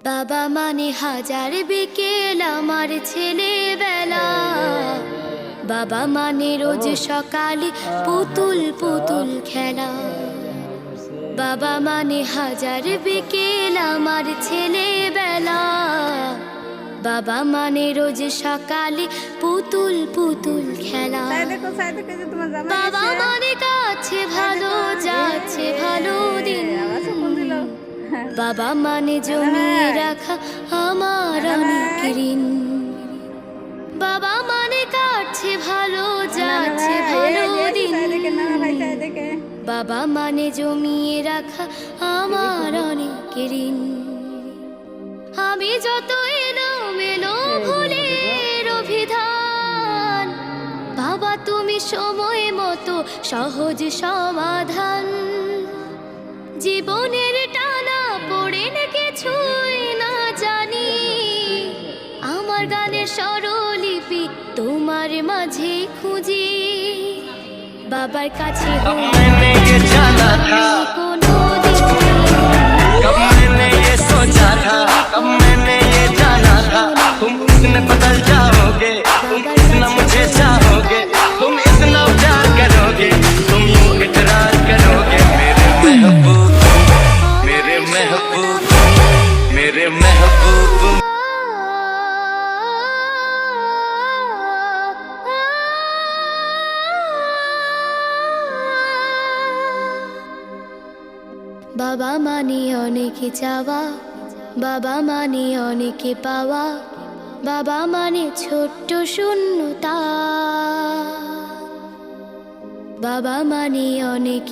বাবা মানে হাজার বিকেল আমার ছেলেবেলা। বাবা মানে রোজ সকালে পুতুল পুতুল খেলা। বাবা মানে হাজার বিকেল আমার ছেলেবেলা। বাবা মানে রোজ সকালে পুতুল পুতুল খেলা। বাবা মানে কাছে ভালো যাচ্ছে ভালো দিন। বাবা মানে জমিয়ে রাখা আমার অনেক ঋণ। বাবা মানে কাটছে ভালো যাচ্ছে ভালো দিন। বাবা মানে জমিয়ে রাখা আমার অনেক ঋণ। আমি যত এলোমেলো ভুলের অভিধান, বাবা তুমি সময় মতো সহজ সমাধান। জীবনের টানা পড়ে কিছুই না জানি, আমার গানের স্বরলিপি তোমার মাঝে খুঁজি। বাবার কাছে तुम इतने बदल जाओगे, तुम इतना मुझे चाहोगे, तुम इतना प्यार करोगे, तुम यूं इकरार करोगे। मेरे महबूब, मेरे महबूब, मेरे महबूब। বাবা মানে অনেক চাওয়া, বাবা মানে অনেক পাওয়া। বাবা মানে ছোট্ট শূন্যতা, বাবা মানে অনেক